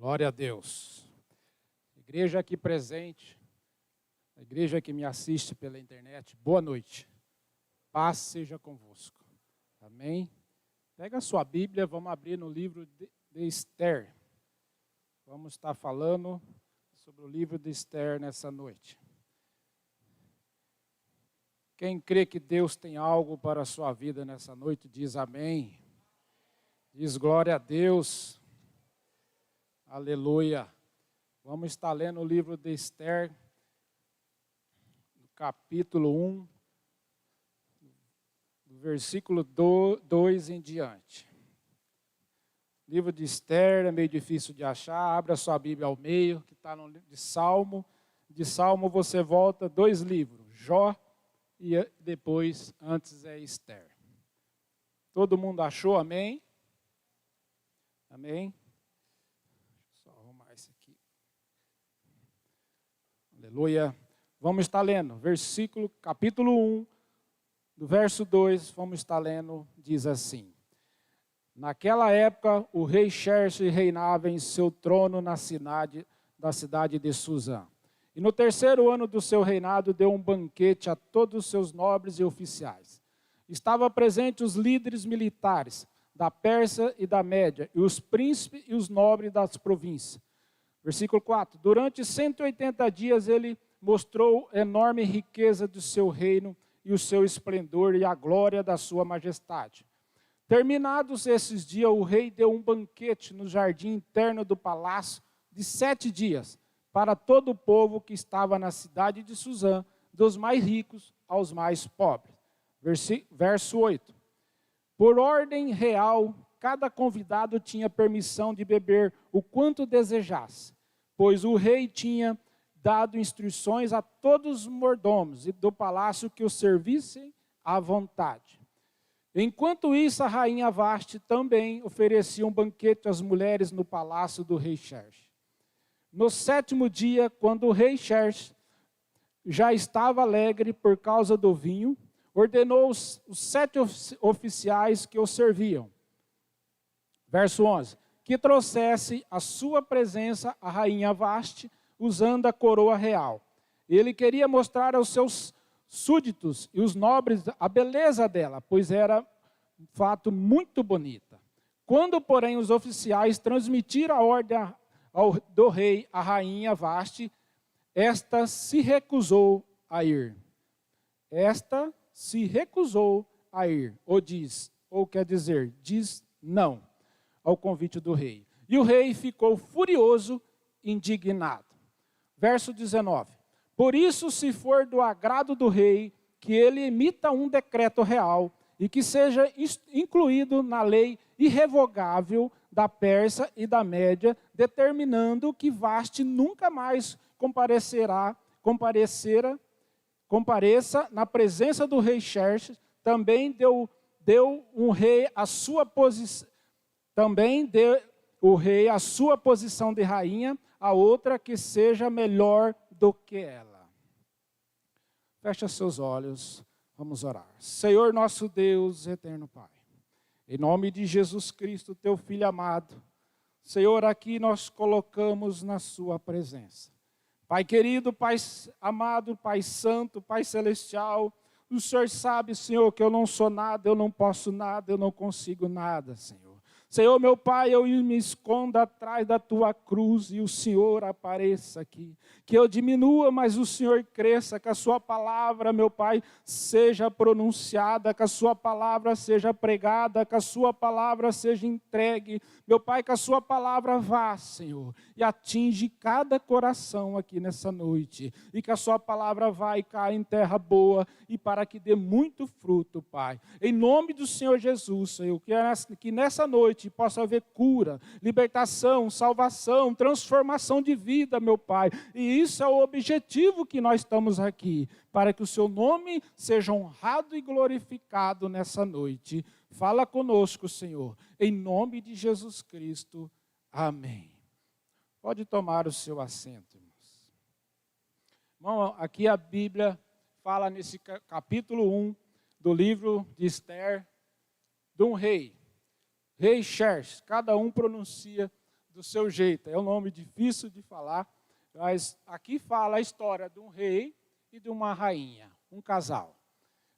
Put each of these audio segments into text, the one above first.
Glória a Deus. Igreja aqui presente, a igreja que me assiste pela internet, boa noite. Paz seja convosco. Amém? Pega a sua Bíblia, vamos abrir no livro de Esther. Vamos estar falando sobre o livro de Esther nessa noite. Quem crê que Deus tem algo para a sua vida nessa noite, diz amém. Diz glória a Deus. Aleluia. Vamos estar lendo o livro de Esther, no capítulo 1, do versículo 2 em diante. O livro de Esther é meio difícil de achar, abra sua Bíblia ao meio, que está no livro de Salmo. De Salmo você volta 2 livros, Jó e depois, antes é Esther. Todo mundo achou, amém? Amém? Aleluia. Vamos estar lendo, capítulo 1, do verso 2, vamos estar lendo, diz assim. Naquela época, o rei Xerxes reinava em seu trono da cidade de Suzã. E no 3º ano do seu reinado, deu um banquete a todos os seus nobres e oficiais. Estavam presentes os líderes militares da Pérsia e da Média, e os príncipes e os nobres das províncias. Versículo 4, durante 180 dias ele mostrou enorme riqueza do seu reino e o seu esplendor e a glória da sua majestade. Terminados esses dias, o rei deu um banquete no jardim interno do palácio de 7 dias, para todo o povo que estava na cidade de Suzã, dos mais ricos aos mais pobres. Verso 8, por ordem real, cada convidado tinha permissão de beber o quanto desejasse, pois o rei tinha dado instruções a todos os mordomos e do palácio que o servissem à vontade. Enquanto isso, a rainha Vasti também oferecia um banquete às mulheres no palácio do rei Xerxes. No 7º dia, quando o rei Xerxes já estava alegre por causa do vinho, ordenou os 7 oficiais que o serviam. Verso 11, que trouxesse à sua presença a rainha Vasti, usando a coroa real. Ele queria mostrar aos seus súditos e os nobres a beleza dela, pois era um fato muito bonita. Quando, porém, os oficiais transmitiram a ordem do rei à rainha Vasti, esta se recusou a ir. Esta se recusou a ir, quer dizer, diz não ao convite do rei. E o rei ficou furioso, indignado. Verso 19. Por isso, se for do agrado do rei, que ele emita um decreto real e que seja incluído na lei irrevogável da Pérsia e da Média, determinando que Vasti nunca mais compareça na presença do rei Xerxes, também deu o rei a sua posição de rainha, a outra que seja melhor do que ela. Fecha seus olhos, vamos orar. Senhor nosso Deus, eterno Pai, em nome de Jesus Cristo, teu Filho amado, Senhor, aqui nós colocamos na sua presença. Pai querido, Pai amado, Pai santo, Pai celestial, o Senhor sabe, Senhor, que eu não sou nada, eu não posso nada, eu não consigo nada, Senhor. Senhor, meu Pai, eu me escondo atrás da tua cruz e o Senhor apareça aqui. Que eu diminua, mas o Senhor cresça, que a sua palavra, meu Pai, seja pronunciada, que a sua palavra seja pregada, que a sua palavra seja entregue. Meu Pai, que a sua palavra vá, Senhor, e atinge cada coração aqui nessa noite. E que a sua palavra vá e caia em terra boa e para que dê muito fruto, Pai. Em nome do Senhor Jesus, Senhor, que nessa noite possa haver cura, libertação, salvação, transformação de vida, meu Pai. E isso é o objetivo que nós estamos aqui, para que o seu nome seja honrado e glorificado nessa noite. Fala conosco, Senhor, em nome de Jesus Cristo. Amém. Pode tomar o seu assento, irmãos. Irmão, aqui a Bíblia fala nesse capítulo 1 do livro de Esther, de um rei Xerxes, cada um pronuncia do seu jeito. É um nome difícil de falar, mas aqui fala a história de um rei e de uma rainha, um casal.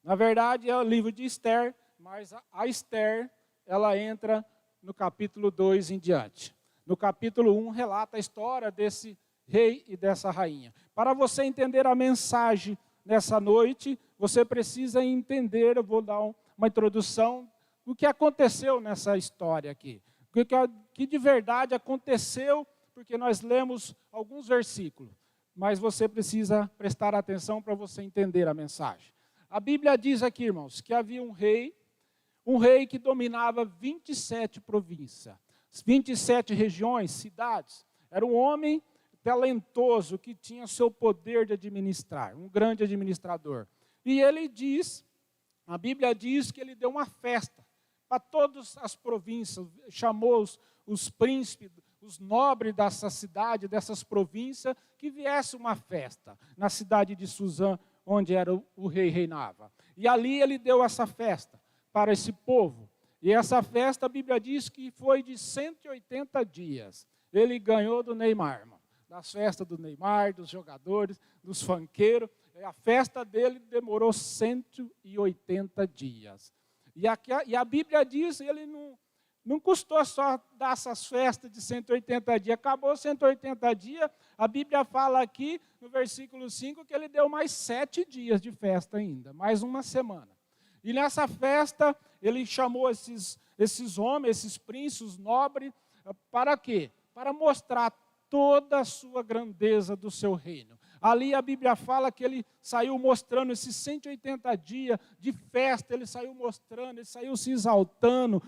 Na verdade, é o livro de Esther, mas a Esther, ela entra no capítulo 2 em diante. No capítulo 1, relata a história desse rei e dessa rainha. Para você entender a mensagem nessa noite, você precisa entender, eu vou dar uma introdução do que aconteceu nessa história aqui. O que de verdade aconteceu, porque nós lemos alguns versículos, mas você precisa prestar atenção para você entender a mensagem. A Bíblia diz aqui, irmãos, que havia um rei que dominava 27 províncias, 27 regiões, cidades. Era um homem talentoso que tinha seu poder de administrar, um grande administrador. E ele diz, a Bíblia diz que ele deu uma festa para todas as províncias, chamou os príncipes, os nobres dessa cidade, dessas províncias, que viesse uma festa na cidade de Suzã, onde era o rei reinava. E ali ele deu essa festa para esse povo. E essa festa, a Bíblia diz que foi de 180 dias. Ele ganhou do Neymar, irmão. Das festas do Neymar, dos jogadores, dos funkeiros. A festa dele demorou 180 dias. E a Bíblia diz que ele não custou só dar essas festas de 180 dias. Acabou 180 dias, a Bíblia fala aqui, no versículo 5, que ele deu mais 7 dias de festa ainda, mais uma semana. E nessa festa, ele chamou esses homens, esses príncipes, os nobres, para quê? Para mostrar toda a sua grandeza do seu reino. Ali a Bíblia fala que ele saiu mostrando esses 180 dias de festa, ele saiu mostrando, ele saiu se exaltando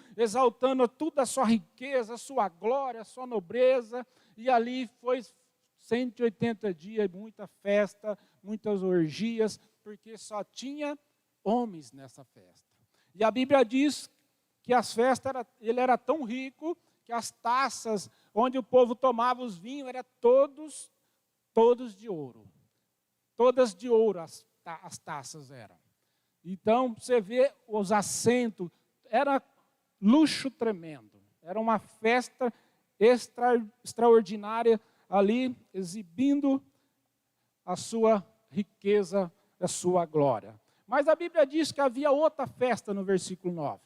toda a sua riqueza, a sua glória, a sua nobreza, e ali foi 180 dias, muita festa, muitas orgias, porque só tinha homens nessa festa. E a Bíblia diz que as festas, ele era tão rico, que as taças onde o povo tomava os vinhos eram todos de ouro. Todas de ouro as taças eram. Então, você vê os assentos, era luxo tremendo. Era uma festa extraordinária ali, exibindo a sua riqueza, a sua glória. Mas a Bíblia diz que havia outra festa no versículo 9.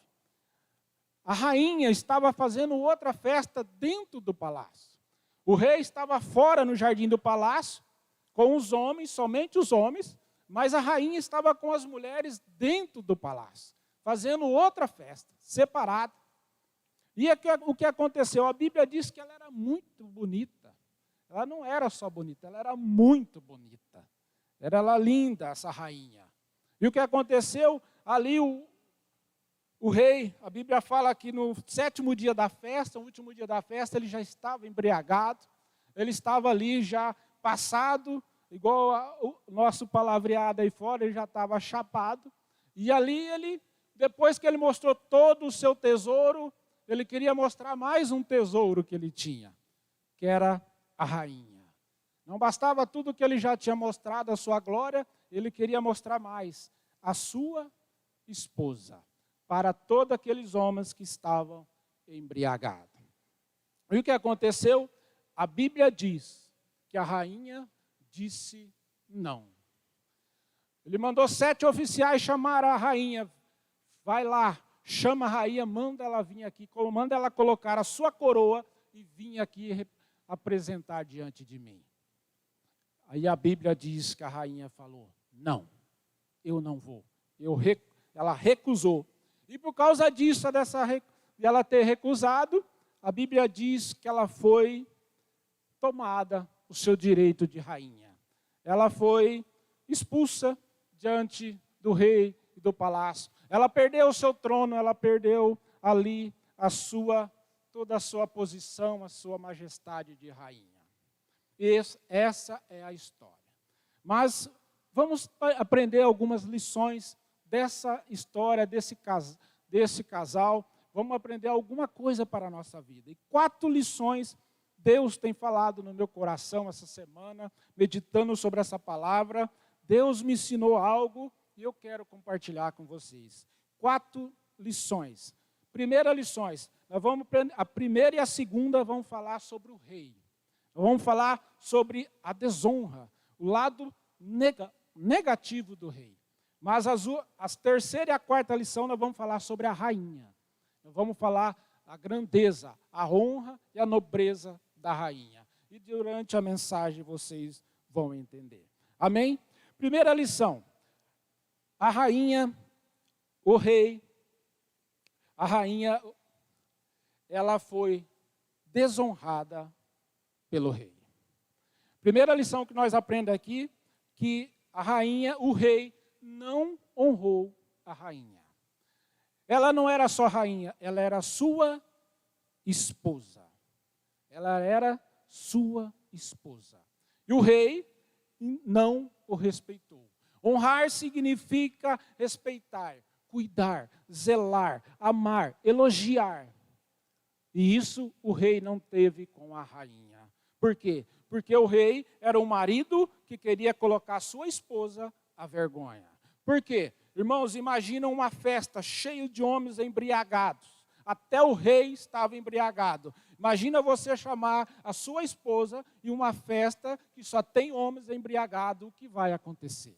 A rainha estava fazendo outra festa dentro do palácio. O rei estava fora no jardim do palácio, com os homens, somente os homens, mas a rainha estava com as mulheres dentro do palácio, fazendo outra festa, separada. E o que aconteceu? A Bíblia diz que ela era muito bonita. Ela não era só bonita, ela era muito bonita. Era ela linda, essa rainha. E o que aconteceu? Ali o rei, a Bíblia fala que no 7º dia da festa, no último dia da festa, ele já estava embriagado, ele estava ali já passado, igual o nosso palavreado aí fora, ele já estava chapado. E ali, depois que ele mostrou todo o seu tesouro, ele queria mostrar mais um tesouro que ele tinha, que era a rainha. Não bastava tudo que ele já tinha mostrado, a sua glória, ele queria mostrar mais, a sua esposa, para todos aqueles homens que estavam embriagados. E o que aconteceu? A Bíblia diz que a rainha disse não. Ele mandou 7 oficiais chamar a rainha. Vai lá, chama a rainha, manda ela vir aqui, manda ela colocar a sua coroa e vir aqui apresentar diante de mim. Aí a Bíblia diz que a rainha falou, não, eu não vou. Ela recusou. E por causa disso, de ela ter recusado, a Bíblia diz que ela foi tomada o seu direito de rainha. Ela foi expulsa diante do rei e do palácio. Ela perdeu o seu trono, ela perdeu ali toda a sua posição, a sua majestade de rainha. Essa é a história. Mas vamos aprender algumas lições dessa história, desse casal. Vamos aprender alguma coisa para a nossa vida. E 4 lições Deus tem falado no meu coração essa semana, meditando sobre essa palavra. Deus me ensinou algo e eu quero compartilhar com vocês. 4 lições. Primeira lição, a primeira e a segunda vão falar sobre o rei. Vamos falar sobre a desonra, o lado negativo do rei. Mas a terceira e a quarta lição nós vamos falar sobre a rainha. Nós vamos falar a grandeza, a honra e a nobreza da rainha. E durante a mensagem vocês vão entender. Amém? Primeira lição. A rainha, o rei, a rainha, ela foi desonrada pelo rei. Primeira lição que nós aprendemos aqui, que a rainha, o rei, não honrou a rainha. Ela não era só rainha, ela era sua esposa. Ela era sua esposa. E o rei não o respeitou. Honrar significa respeitar, cuidar, zelar, amar, elogiar. E isso o rei não teve com a rainha. Por quê? Porque o rei era um marido que queria colocar sua esposa à vergonha. Por quê? Irmãos, imagina uma festa cheia de homens embriagados. Até o rei estava embriagado. Imagina você chamar a sua esposa em uma festa que só tem homens embriagados, o que vai acontecer?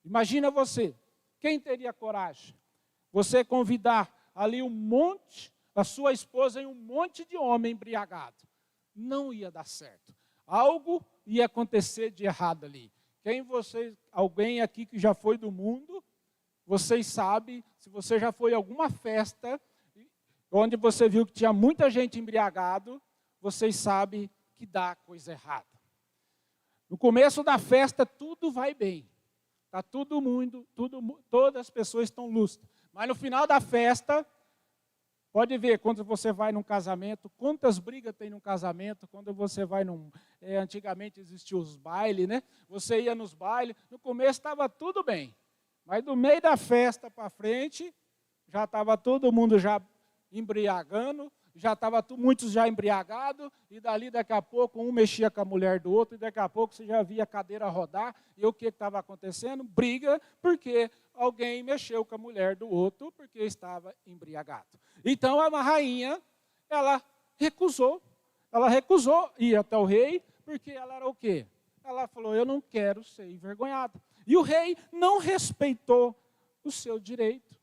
Imagina você, quem teria coragem? Você convidar ali a sua esposa em um monte de homem embriagado. Não ia dar certo. Algo ia acontecer de errado ali. Alguém aqui que já foi do mundo, vocês sabem, se você já foi a alguma festa, onde você viu que tinha muita gente embriagado, vocês sabem que dá coisa errada. No começo da festa, tudo vai bem. Está todas as pessoas estão lúcidas. Mas no final da festa, pode ver, quando você vai num casamento, quantas brigas tem num casamento, quando você vai antigamente existiam os bailes, né? Você ia nos bailes, no começo estava tudo bem. Mas do meio da festa para frente, já estava todo mundo já embriagando, já estava muitos já embriagados, e daqui a pouco um mexia com a mulher do outro, e daqui a pouco você já via a cadeira rodar, e o que estava acontecendo? Briga, porque alguém mexeu com a mulher do outro, porque estava embriagado. Então a rainha, ela recusou ir até o rei, porque ela era o quê? Ela falou, eu não quero ser envergonhada. E o rei não respeitou o seu direito.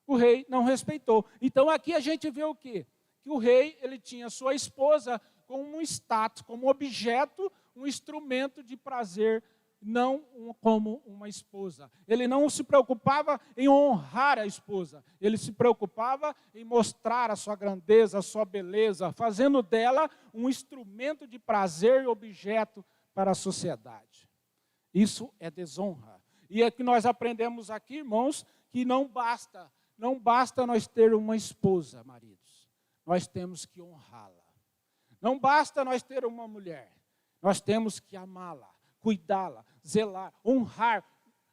O rei não respeitou. Então aqui a gente vê o quê? Que o rei, ele tinha sua esposa como um status, como objeto, um instrumento de prazer, não como uma esposa. Ele não se preocupava em honrar a esposa. Ele se preocupava em mostrar a sua grandeza, a sua beleza, fazendo dela um instrumento de prazer e objeto para a sociedade. Isso é desonra. E é que nós aprendemos aqui, irmãos, que não basta nós ter uma esposa, maridos. Nós temos que honrá-la. Não basta nós ter uma mulher. Nós temos que amá-la, cuidá-la, zelar, honrar,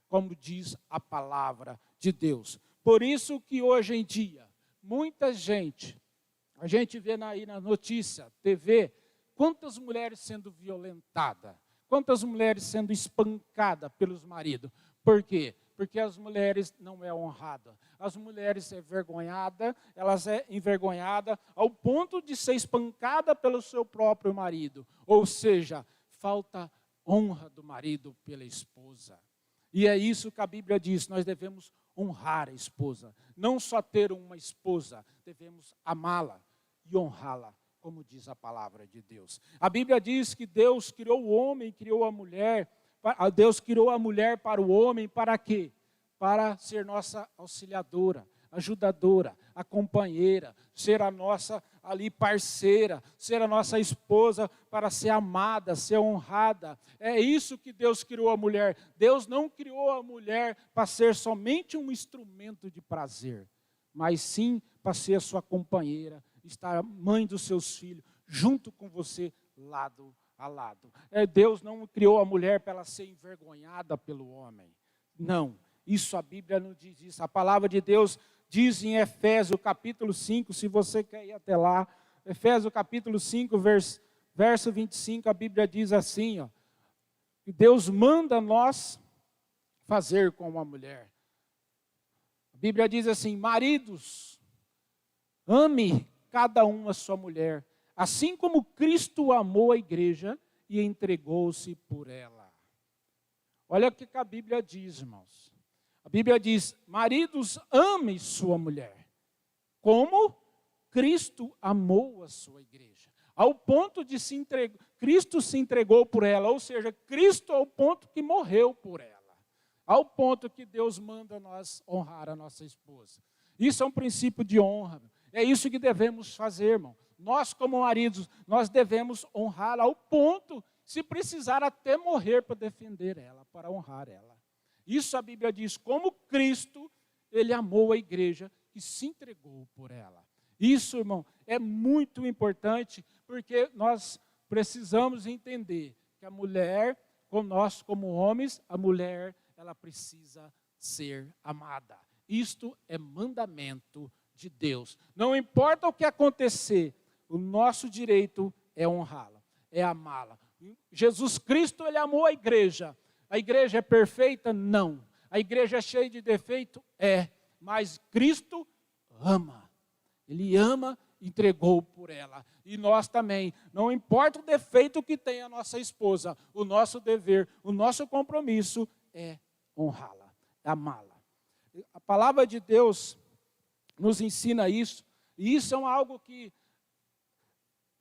como diz a palavra de Deus. Por isso que hoje em dia, muita gente, a gente vê aí na notícia, TV, quantas mulheres sendo violentadas, quantas mulheres sendo espancadas pelos maridos. Por quê? Porque as mulheres não é honrada. As mulheres é vergonhada, elas é envergonhada ao ponto de ser espancada pelo seu próprio marido. Ou seja, falta honra do marido pela esposa. E é isso que a Bíblia diz, nós devemos honrar a esposa. Não só ter uma esposa, devemos amá-la e honrá-la, como diz a palavra de Deus. A Bíblia diz que Deus criou o homem, criou a mulher. Deus criou a mulher para o homem, para quê? Para ser nossa auxiliadora, ajudadora, a companheira, ser a nossa ali parceira, ser a nossa esposa para ser amada, ser honrada. É isso que Deus criou a mulher. Deus não criou a mulher para ser somente um instrumento de prazer, mas sim para ser a sua companheira, estar mãe dos seus filhos, junto com você, lado a lado. Deus não criou a mulher para ela ser envergonhada pelo homem. Não, isso a Bíblia não diz isso. A palavra de Deus diz em Efésios capítulo 5, se você quer ir até lá, Efésios capítulo 5, verso 25, a Bíblia diz assim, ó, que Deus manda nós fazer com a mulher. A Bíblia diz assim, maridos, ame cada um a sua mulher, assim como Cristo amou a igreja e entregou-se por ela. Olha o que a Bíblia diz, irmãos. A Bíblia diz: maridos, amem sua mulher, como Cristo amou a sua igreja. Ao ponto de Cristo se entregou por ela, ou seja, Cristo ao ponto que morreu por ela. Ao ponto que Deus manda nós honrar a nossa esposa. Isso é um princípio de honra. É isso que devemos fazer, irmão. Nós, como maridos, nós devemos honrar ao ponto, se precisar até morrer para defender ela, para honrar ela. Isso a Bíblia diz, como Cristo, Ele amou a igreja e se entregou por ela. Isso, irmão, é muito importante, porque nós precisamos entender que a mulher, nós como homens, a mulher, ela precisa ser amada. Isto é mandamento de Deus. Não importa o que acontecer, o nosso direito é honrá-la, é amá-la. Jesus Cristo, Ele amou a igreja. A igreja é perfeita? Não. A igreja é cheia de defeito? É. Mas Cristo ama. Ele ama, entregou por ela. E nós também. Não importa o defeito que tenha a nossa esposa, o nosso dever, o nosso compromisso é honrá-la, amá-la. A palavra de Deus nos ensina isso. E isso é algo que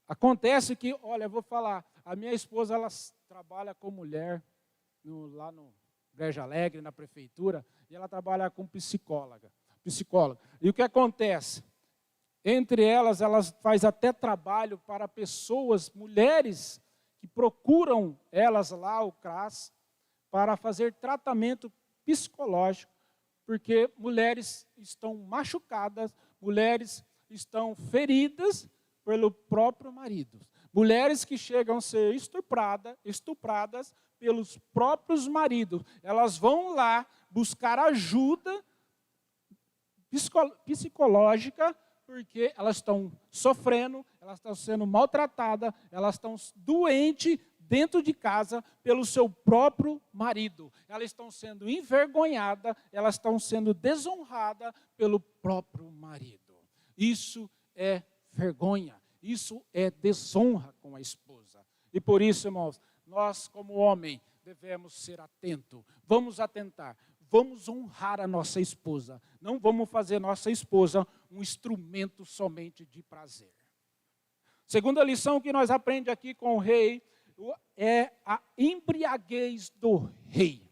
acontece que, olha, eu vou falar, a minha esposa, ela trabalha com mulher, lá no Brejo Alegre, na prefeitura, e ela trabalha com psicóloga. E o que acontece? Entre elas faz até trabalho para pessoas, mulheres, que procuram elas lá, o CRAS, para fazer tratamento psicológico, porque mulheres estão machucadas, mulheres estão feridas pelo próprio marido. Mulheres que chegam a ser estupradas pelos próprios maridos. Elas vão lá buscar ajuda psicológica, porque elas estão sofrendo, elas estão sendo maltratadas, elas estão doentes dentro de casa pelo seu próprio marido. Elas estão sendo envergonhadas, elas estão sendo desonradas pelo próprio marido. Isso é vergonha, isso é desonra com a esposa. E por isso, irmãos, nós como homem devemos ser atentos. Vamos atentar, vamos honrar a nossa esposa. Não vamos fazer nossa esposa um instrumento somente de prazer. Segunda lição que nós aprendemos aqui com o rei é a embriaguez do rei.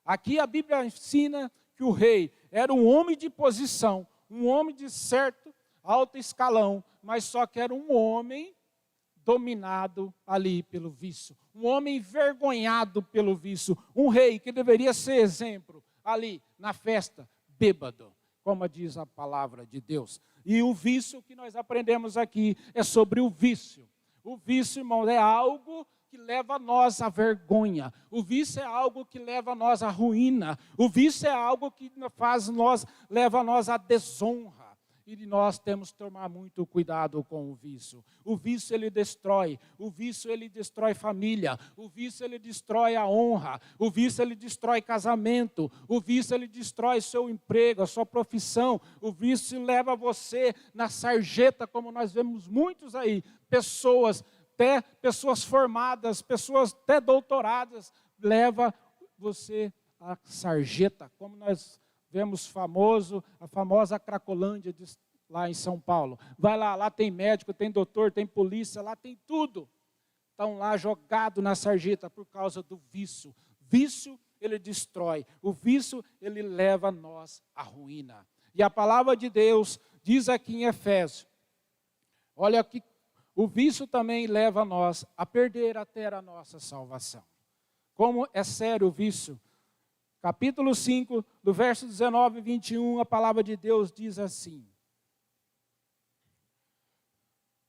Aqui a Bíblia ensina que o rei era um homem de posição, um homem de certo alto escalão, mas só que era um homem dominado ali pelo vício, um homem envergonhado pelo vício, um rei que deveria ser exemplo ali na festa, bêbado, como diz a palavra de Deus. E o vício que nós aprendemos aqui é sobre o vício. O vício, irmão, é algo que leva nós à vergonha. O vício é algo que leva nós à ruína. O vício é algo que leva nós à desonra. E nós temos que tomar muito cuidado com o vício. O vício, ele destrói. O vício, ele destrói família. O vício, ele destrói a honra. O vício, ele destrói casamento. O vício, ele destrói seu emprego, a sua profissão. O vício leva você na sarjeta, como nós vemos muitos aí. Pessoas formadas, pessoas até doutoradas, leva você à sarjeta, como nós vemos a famosa Cracolândia lá em São Paulo. Vai lá tem médico, tem doutor, tem polícia, lá tem tudo. Estão lá jogados na sarjeta por causa do vício. Vício, ele destrói. O vício, ele leva nós à ruína. E a palavra de Deus diz aqui em Efésios, olha que o vício também leva nós a perder até a nossa salvação. Como é sério o vício? Capítulo 5, do verso 19 e 21, a palavra de Deus diz assim.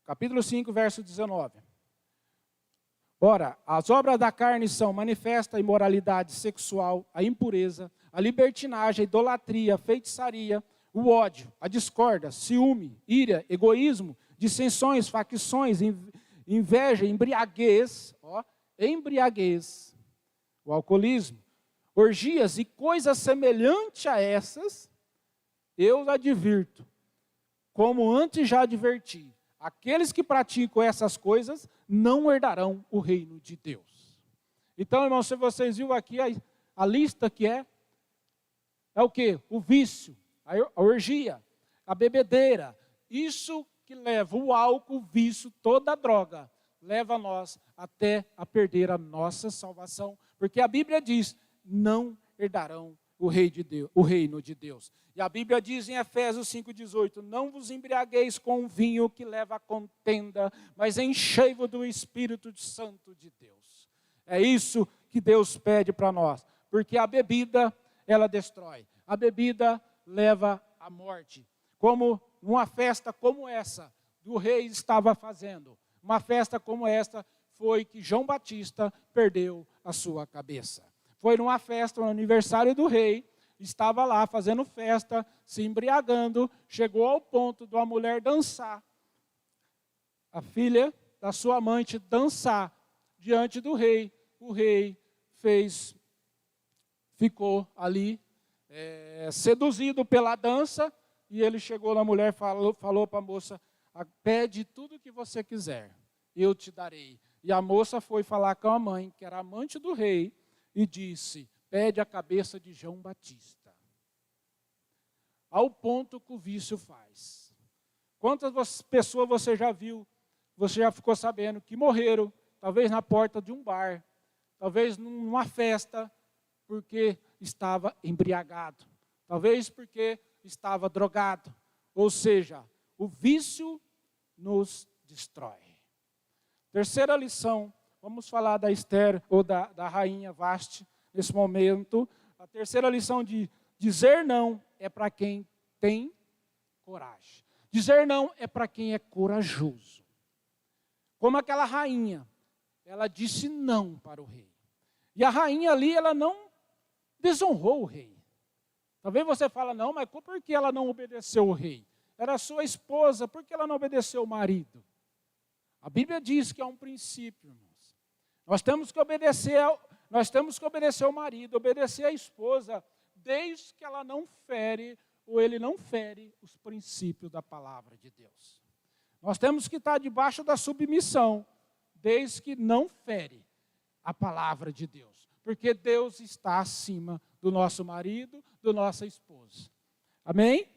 Capítulo 5, verso 19. Ora, as obras da carne são manifesta a imoralidade sexual, a impureza, a libertinagem, a idolatria, a feitiçaria, o ódio, a discórdia, ciúme, ira, egoísmo, dissensões, facções, inveja, embriaguez, o alcoolismo, orgias e coisas semelhantes a essas, eu advirto, como antes já adverti, aqueles que praticam essas coisas não herdarão o reino de Deus. Então, irmãos, se vocês viram aqui a lista que é o quê? O vício, a orgia, a bebedeira. Isso que leva o álcool, o vício, toda a droga, leva nós até a perder a nossa salvação. Porque a Bíblia diz, não herdarão o reino de Deus. E a Bíblia diz em Efésios 5,18, não vos embriagueis com o vinho que leva a contenda, mas enchei-vos do Espírito Santo de Deus. É isso que Deus pede para nós, porque a bebida, ela destrói. A bebida leva à morte. Como uma festa como essa, do rei estava fazendo. Uma festa como esta foi que João Batista perdeu a sua cabeça. Foi numa festa, no aniversário do rei, estava lá fazendo festa, se embriagando, chegou ao ponto de uma mulher dançar. A filha da sua amante dançar diante do rei. O rei ficou ali seduzido pela dança, e ele chegou na mulher e falou para a moça, pede tudo o que você quiser, eu te darei. E a moça foi falar com a mãe, que era amante do rei, e disse, pede a cabeça de João Batista. Ao ponto que o vício faz. Quantas pessoas você já viu, você já ficou sabendo que morreram, talvez na porta de um bar, talvez numa festa, porque estava embriagado, talvez porque estava drogado. Ou seja, o vício nos destrói. Terceira lição, vamos falar da Esther, ou da rainha Vasti, nesse momento. A terceira lição de dizer não é para quem tem coragem. Dizer não é para quem é corajoso. Como aquela rainha, ela disse não para o rei. E a rainha ali, ela não desonrou o rei. Talvez você fale, não, mas por que ela não obedeceu o rei? Era sua esposa, por que ela não obedeceu o marido? A Bíblia diz que é um princípio, irmãos. Nós temos que obedecer ao marido, obedecer à esposa, desde que ela não fere, ou ele não fere, os princípios da palavra de Deus. Nós temos que estar debaixo da submissão, desde que não fere a palavra de Deus. Porque Deus está acima do nosso marido, da nossa esposa. Amém?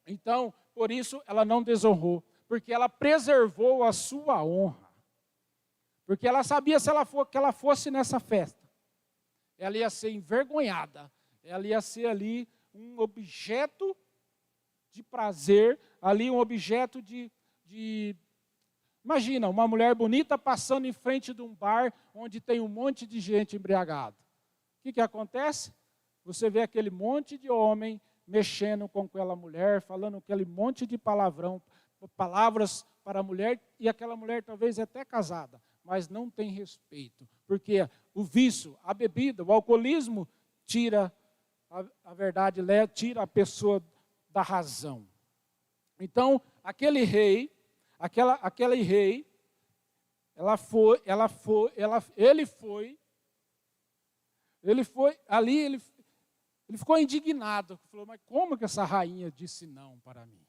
Então, por isso, ela não desonrou. Porque ela preservou a sua honra. Porque ela sabia que ela fosse nessa festa, ela ia ser envergonhada. Ela ia ser ali um objeto de prazer, ali um objeto de... Imagina, uma mulher bonita passando em frente de um bar onde tem um monte de gente embriagada. O que acontece? Você vê aquele monte de homem mexendo com aquela mulher, falando aquele monte de palavras para a mulher, e aquela mulher talvez até casada, mas não tem respeito. Porque o vício, a bebida, o alcoolismo tira a verdade, tira a pessoa da razão. Então, aquele rei, ele ficou indignado, falou, mas como que essa rainha disse não para mim?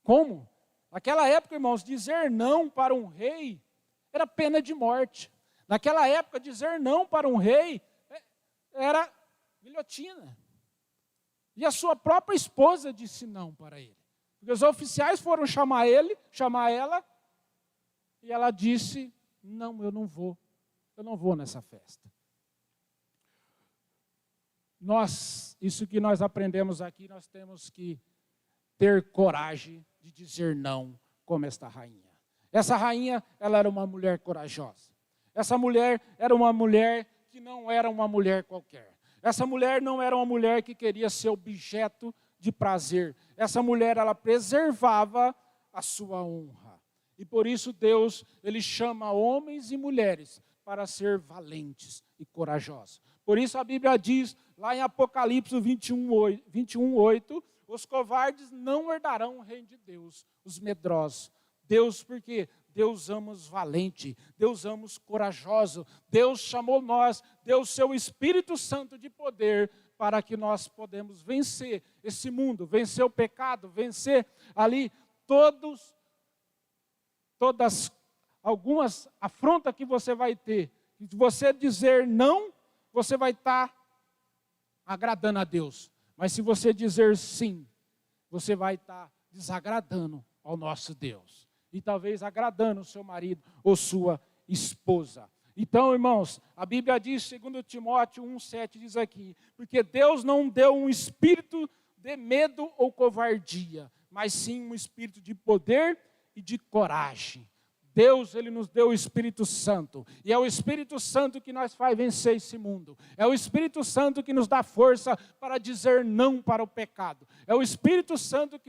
Como? Naquela época, irmãos, dizer não para um rei era pena de morte. Naquela época, dizer não para um rei era guilhotina. E a sua própria esposa disse não para ele. Porque os oficiais foram chamar ela, e ela disse, não, eu não vou nessa festa. Isso que nós aprendemos aqui, nós temos que ter coragem de dizer não, como esta rainha. Essa rainha, ela era uma mulher corajosa. Essa mulher era uma mulher que não era uma mulher qualquer. Essa mulher não era uma mulher que queria ser objeto de prazer. Essa mulher, ela preservava a sua honra. E por isso Deus, ele chama homens e mulheres para ser valentes e corajosos. Por isso a Bíblia diz, lá em Apocalipse 21:8, os covardes não herdarão o reino de Deus, os medrosos. Deus, por quê? Deus ama os valentes, Deus ama os corajosos. Deus chamou nós, deu o seu Espírito Santo de poder para que nós podemos vencer esse mundo, vencer o pecado, vencer ali algumas afrontas que você vai ter. Se você dizer não, você vai estar agradando a Deus. Mas se você dizer sim, você vai estar desagradando ao nosso Deus. E talvez agradando o seu marido ou sua esposa. Então, irmãos, a Bíblia diz, segundo Timóteo 1,7, diz aqui, porque Deus não deu um espírito de medo ou covardia, mas sim um espírito de poder e de coragem. Deus, Ele nos deu o Espírito Santo, e é o Espírito Santo que nos faz vencer esse mundo, é o Espírito Santo que nos dá força para dizer não para o pecado, é o Espírito Santo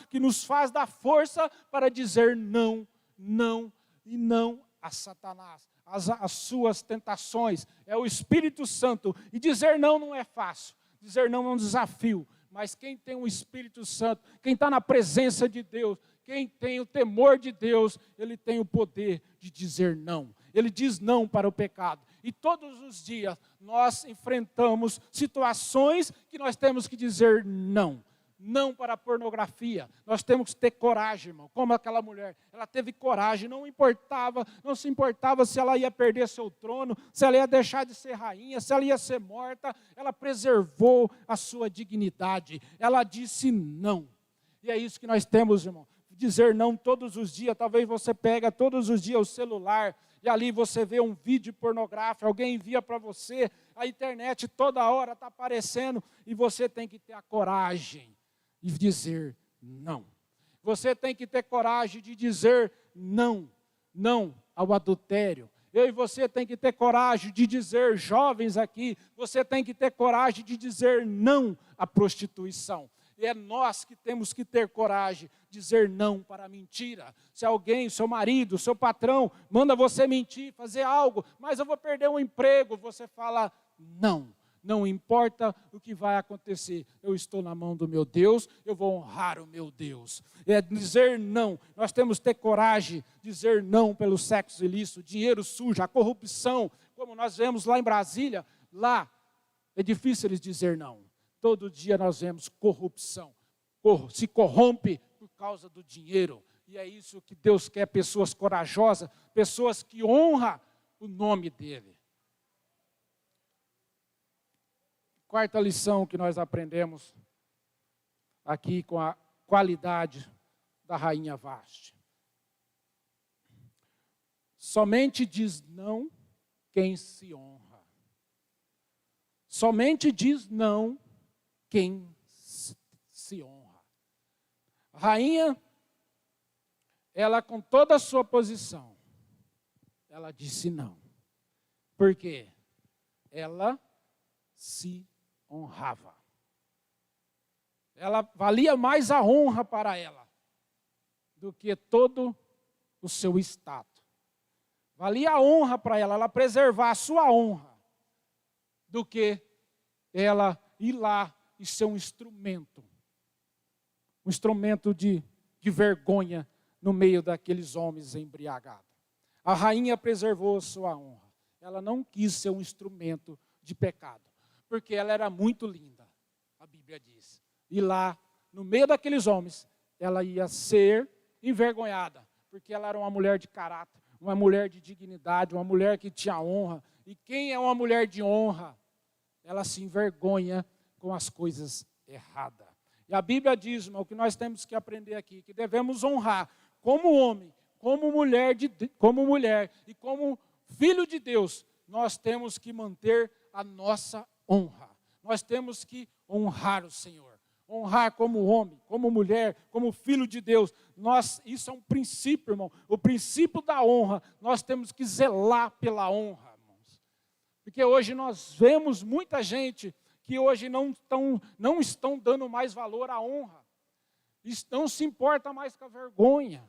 que nos faz dar força para dizer não, não e não a Satanás, as suas tentações, é o Espírito Santo, e dizer não é fácil, dizer não é um desafio, mas quem tem o Espírito Santo, quem está na presença de Deus, quem tem o temor de Deus, ele tem o poder de dizer não. Ele diz não para o pecado. E todos os dias nós enfrentamos situações que nós temos que dizer não. Não para a pornografia. Nós temos que ter coragem, irmão. Como aquela mulher, ela teve coragem, não se importava se ela ia perder seu trono, se ela ia deixar de ser rainha, se ela ia ser morta. Ela preservou a sua dignidade. Ela disse não. E é isso que nós temos, irmão. Dizer não todos os dias. Talvez você pega todos os dias o celular e ali você vê um vídeo pornográfico, alguém envia para você, a internet toda hora está aparecendo e você tem que ter a coragem de dizer não. Você tem que ter coragem de dizer não, não ao adultério. Eu e você tem que ter coragem de dizer, jovens aqui, você tem que ter coragem de dizer não à prostituição. E é nós que temos que ter coragem de dizer não para a mentira. Se alguém, seu marido, seu patrão, manda você mentir, fazer algo, mas eu vou perder um emprego, você fala não. Não importa o que vai acontecer, eu estou na mão do meu Deus, eu vou honrar o meu Deus. É dizer não, nós temos que ter coragem de dizer não pelo sexo ilícito, dinheiro sujo, a corrupção, como nós vemos lá em Brasília, lá é difícil eles dizer não. Todo dia nós vemos corrupção, se corrompe por causa do dinheiro. E é isso que Deus quer, pessoas corajosas, pessoas que honram o nome dEle. Quarta lição que nós aprendemos aqui com a qualidade da rainha Vasti. Somente diz não quem se honra. Somente diz não quem se honra. A rainha, ela com toda a sua posição, ela disse não. Por quê? Ela se honrava. Ela valia mais a honra para ela do que todo o seu status. Valia a honra para ela preservar a sua honra do que ela ir lá e ser um instrumento de vergonha no meio daqueles homens embriagados. A rainha preservou a sua honra. Ela não quis ser um instrumento de pecado, porque ela era muito linda, a Bíblia diz. E lá, no meio daqueles homens, ela ia ser envergonhada, porque ela era uma mulher de caráter, uma mulher de dignidade, uma mulher que tinha honra. E quem é uma mulher de honra? Ela se envergonha com as coisas erradas. E a Bíblia diz, irmão, que nós temos que aprender aqui, que devemos honrar como homem, como mulher e como filho de Deus, nós temos que manter a nossa honra. Nós temos que honrar o Senhor. Honrar como homem, como mulher, como filho de Deus. Isso é um princípio, irmão. O princípio da honra, nós temos que zelar pela honra, irmãos. Porque hoje nós vemos muita gente que hoje não estão dando mais valor à honra. Não se importa mais com a vergonha.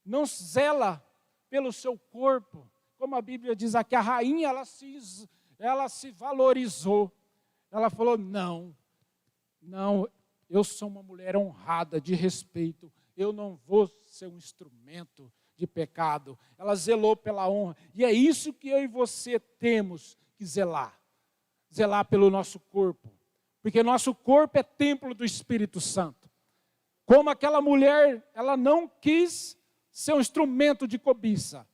Não zela pelo seu corpo. Como a Bíblia diz aqui, a rainha, ela se valorizou. Ela falou, não, eu sou uma mulher honrada, de respeito. Eu não vou ser um instrumento de pecado. Ela zelou pela honra. E é isso que eu e você temos que zelar. zelar pelo nosso corpo, porque nosso corpo é templo do Espírito Santo. Como aquela mulher, ela não quis ser um instrumento de cobiça,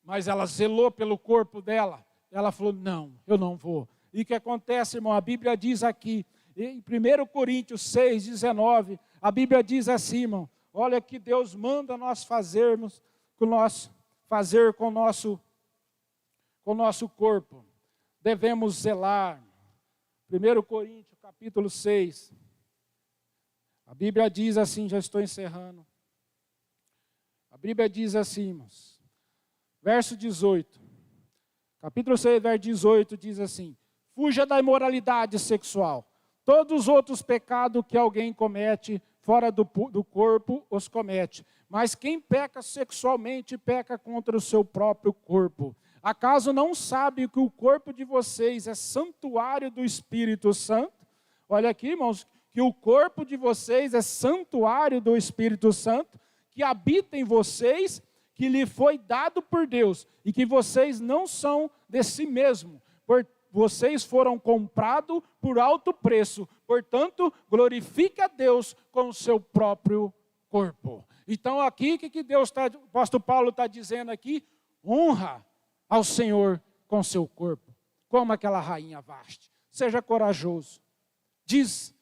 mas ela zelou pelo corpo dela. Ela falou, não, eu não vou. E o que acontece, irmão? A Bíblia diz aqui, em 1 Coríntios 6, 19, a Bíblia diz assim, irmão, olha que Deus manda nós fazer com o nosso corpo. Devemos zelar. 1 Coríntios, capítulo 6. A Bíblia diz assim, já estou encerrando. A Bíblia diz assim, irmãos, verso 18. Capítulo 6, verso 18 diz assim: fuja da imoralidade sexual. Todos os outros pecados que alguém comete fora do corpo, os comete. Mas quem peca sexualmente, peca contra o seu próprio corpo. Acaso não sabe que o corpo de vocês é santuário do Espírito Santo? Olha aqui, irmãos, que o corpo de vocês é santuário do Espírito Santo, que habita em vocês, que lhe foi dado por Deus, e que vocês não são de si mesmo, vocês foram comprados por alto preço, portanto, glorifique a Deus com o seu próprio corpo. Então aqui, o que Deus o apóstolo Paulo está dizendo aqui? Honra ao Senhor com seu corpo, como aquela rainha Vaste. Seja corajoso, diz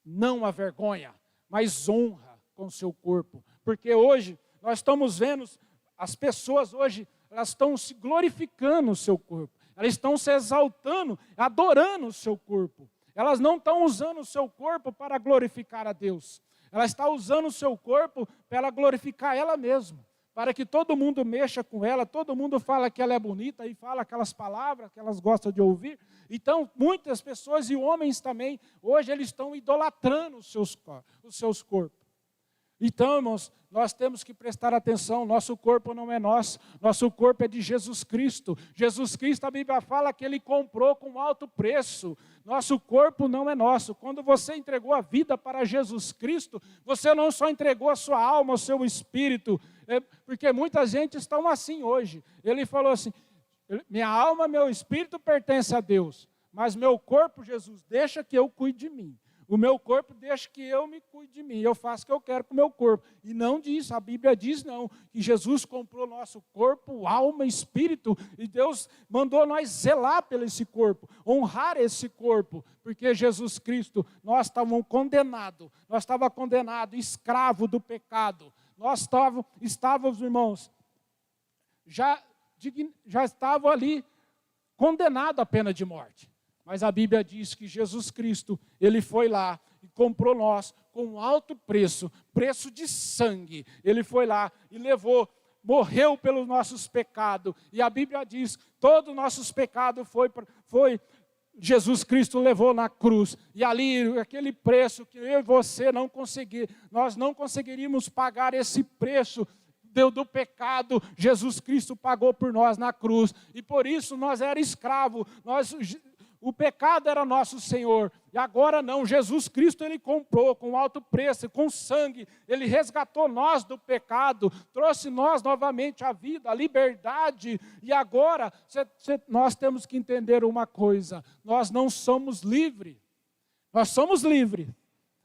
não à vergonha, mas honra com seu corpo, porque hoje nós estamos vendo, as pessoas hoje, elas estão se glorificando o seu corpo, elas estão se exaltando, adorando o seu corpo, elas não estão usando o seu corpo para glorificar a Deus, ela está usando o seu corpo para glorificar ela mesma, para que todo mundo mexa com ela, todo mundo fala que ela é bonita e fala aquelas palavras que elas gostam de ouvir. Então, muitas pessoas e homens também, hoje eles estão idolatrando os seus corpos. Então, irmãos, nós temos que prestar atenção, nosso corpo não é nosso, nosso corpo é de Jesus Cristo. Jesus Cristo, a Bíblia fala que Ele comprou com alto preço. Nosso corpo não é nosso. Quando você entregou a vida para Jesus Cristo, você não só entregou a sua alma, o seu espírito, porque muita gente está assim hoje. Ele falou assim, minha alma, meu espírito pertence a Deus, mas meu corpo, Jesus, deixa que eu cuide de mim. O meu corpo deixa que eu me cuide de mim, eu faço o que eu quero com o meu corpo. E não diz, a Bíblia diz não, que Jesus comprou nosso corpo, alma, espírito, e Deus mandou nós zelar pelo esse corpo, honrar esse corpo, porque Jesus Cristo, nós estávamos condenados, escravo do pecado, nós estávamos, irmãos, já estavam ali condenados à pena de morte. Mas a Bíblia diz que Jesus Cristo, Ele foi lá e comprou nós com alto preço, preço de sangue. Ele foi lá e morreu pelos nossos pecados. E a Bíblia diz que todos os nossos pecados Jesus Cristo levou na cruz. E ali, aquele preço que eu e você nós não conseguiríamos pagar esse preço do pecado, Jesus Cristo pagou por nós na cruz. E por isso nós éramos escravos, o pecado era nosso Senhor, e agora não, Jesus Cristo Ele comprou com alto preço, com sangue, Ele resgatou nós do pecado, trouxe nós novamente a vida, a liberdade, e agora nós temos que entender uma coisa, nós não somos livres, nós somos livres,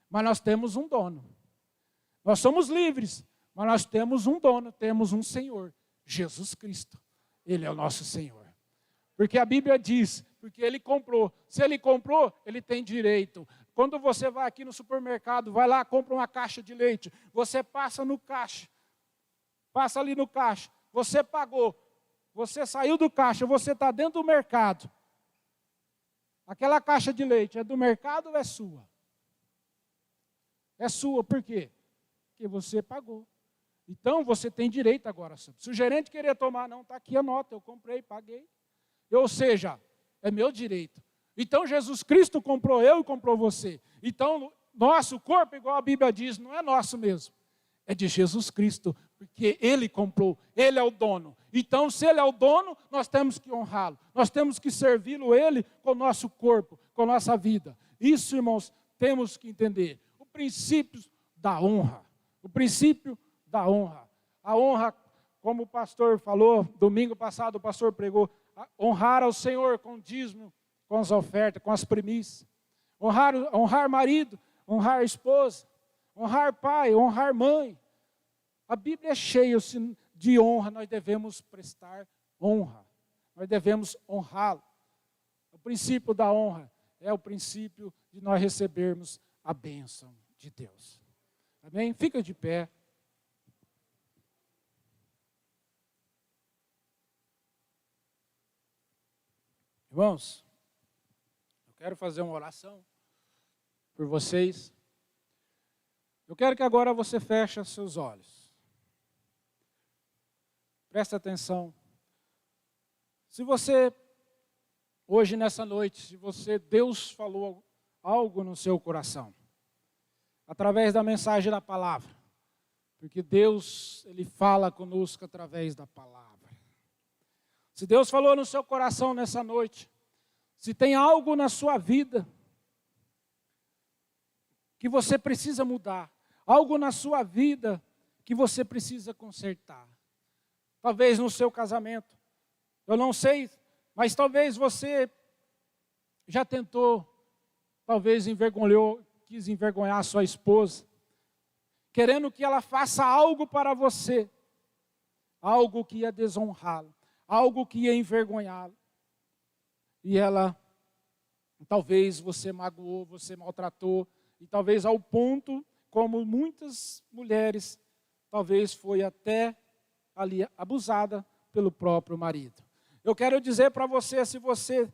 mas nós temos um dono, nós somos livres, mas nós temos um dono, temos um Senhor, Jesus Cristo, Ele é o nosso Senhor, porque a Bíblia diz, porque Ele comprou. Se Ele comprou, Ele tem direito. Quando você vai aqui no supermercado, vai lá, compra uma caixa de leite, você passa ali no caixa, você pagou, você saiu do caixa, você está dentro do mercado. Aquela caixa de leite é do mercado ou é sua? É sua, por quê? Porque você pagou. Então, você tem direito agora. Se o gerente querer tomar, não, está aqui a nota, eu comprei, paguei. Ou seja, é meu direito. Então Jesus Cristo comprou eu e comprou você. Então nosso corpo, igual a Bíblia diz, não é nosso mesmo. É de Jesus Cristo, porque Ele comprou, Ele é o dono. Então se Ele é o dono, nós temos que honrá-lo. Nós temos que servi-lo Ele com o nosso corpo, com a nossa vida. Isso, irmãos, temos que entender. O princípio da honra. O princípio da honra. A honra, como o pastor falou, domingo passado o pastor pregou, honrar ao Senhor com dízimo com as ofertas, com as primícias. Honrar marido, honrar esposa, honrar pai, honrar mãe. A Bíblia é cheia de honra, nós devemos prestar honra. Nós devemos honrá-lo. O princípio da honra é o princípio de nós recebermos a bênção de Deus. Amém? Fica de pé. Irmãos, eu quero fazer uma oração por vocês. Eu quero que agora você feche seus olhos. Presta atenção. Se você, hoje nessa noite, Deus falou algo no seu coração, através da mensagem da palavra, porque Deus, Ele fala conosco através da palavra. Se Deus falou no seu coração nessa noite, se tem algo na sua vida que você precisa mudar, algo na sua vida que você precisa consertar, talvez no seu casamento, eu não sei, mas talvez você já tentou, talvez quis envergonhar a sua esposa, querendo que ela faça algo para você, algo que ia desonrá-lo, algo que ia envergonhá-lo. E ela, talvez você magoou, você maltratou, e talvez ao ponto, como muitas mulheres, talvez foi até ali abusada pelo próprio marido. Eu quero dizer para você, se você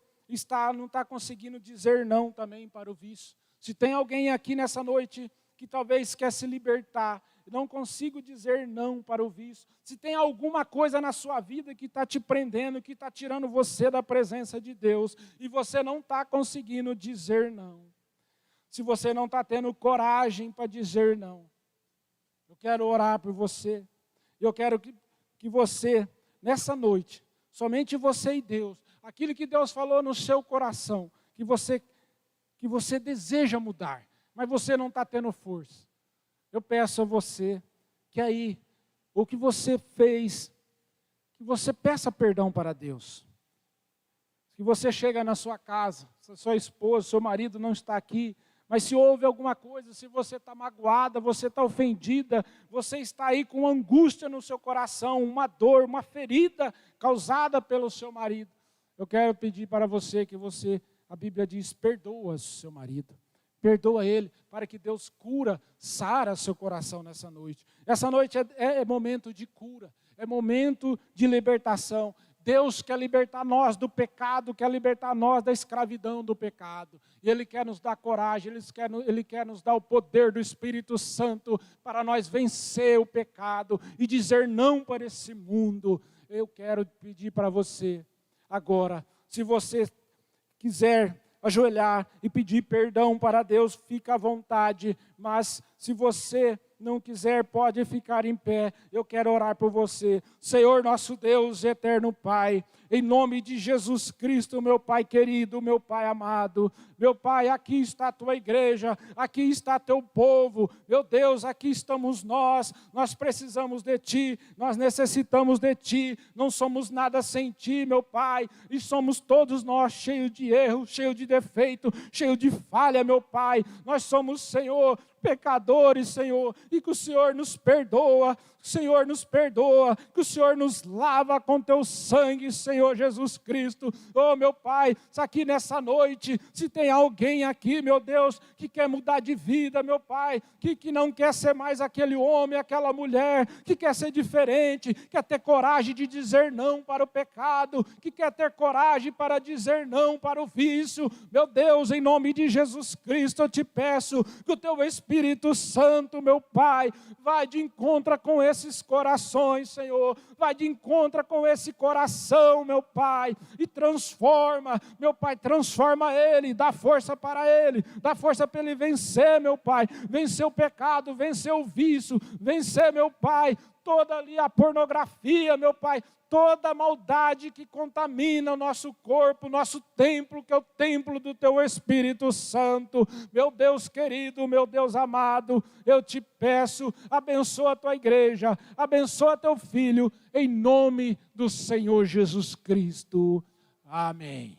não está conseguindo dizer não também para o vício, se tem alguém aqui nessa noite que talvez quer se libertar, não consigo dizer não para o vício, se tem alguma coisa na sua vida que está te prendendo, que está tirando você da presença de Deus, e você não está conseguindo dizer não, se você não está tendo coragem para dizer não, eu quero orar por você, eu quero que você, nessa noite, somente você e Deus, aquilo que Deus falou no seu coração, que você deseja mudar, mas você não está tendo força. Eu peço a você que aí, o que você fez, que você peça perdão para Deus. Que você chega na sua casa, se a sua esposa, seu marido não está aqui, mas se houve alguma coisa, se você está magoada, você está ofendida, você está aí com angústia no seu coração, uma dor, uma ferida causada pelo seu marido, eu quero pedir para você que a Bíblia diz, perdoa o seu marido, perdoa ele, para que Deus sara seu coração nessa noite. Essa noite é momento de cura, é momento de libertação. Deus quer libertar nós do pecado, quer libertar nós da escravidão do pecado. E Ele quer nos dar coragem, Ele quer nos dar o poder do Espírito Santo para nós vencer o pecado e dizer não para esse mundo. Eu quero pedir para você, agora, se você quiser ajoelhar e pedir perdão para Deus, fica à vontade, mas se você não quiser, pode ficar em pé, eu quero orar por você. Senhor nosso Deus, eterno Pai, em nome de Jesus Cristo, meu Pai querido, meu Pai amado, meu Pai, aqui está a tua igreja, aqui está teu povo, meu Deus, aqui estamos nós precisamos de Ti, nós necessitamos de Ti, não somos nada sem Ti, meu Pai, e somos todos nós cheios de erro, cheios de defeito, cheios de falha, meu Pai, nós somos, Senhor, pecadores, Senhor, e que o Senhor nos perdoa, que o Senhor nos lava com teu sangue, Senhor Jesus Cristo. Oh, meu Pai, aqui nessa noite, se tem alguém aqui, meu Deus, que quer mudar de vida, meu Pai, que não quer ser mais aquele homem, aquela mulher, que quer ser diferente, quer ter coragem de dizer não para o pecado, que quer ter coragem para dizer não para o vício, meu Deus, em nome de Jesus Cristo, eu te peço que o teu Espírito Santo, meu Pai, vai de encontro com esses corações, Senhor, vai de encontro com esse coração, meu Pai, e transforma, meu Pai, transforma ele, dá força para ele vencer, meu Pai, vencer o pecado, vencer o vício, vencer, meu Pai, toda ali a pornografia, meu Pai, toda a maldade que contamina o nosso corpo, nosso templo, que é o templo do Teu Espírito Santo. Meu Deus querido, meu Deus amado, eu te peço, abençoa a Tua igreja, abençoa Teu Filho, em nome do Senhor Jesus Cristo. Amém.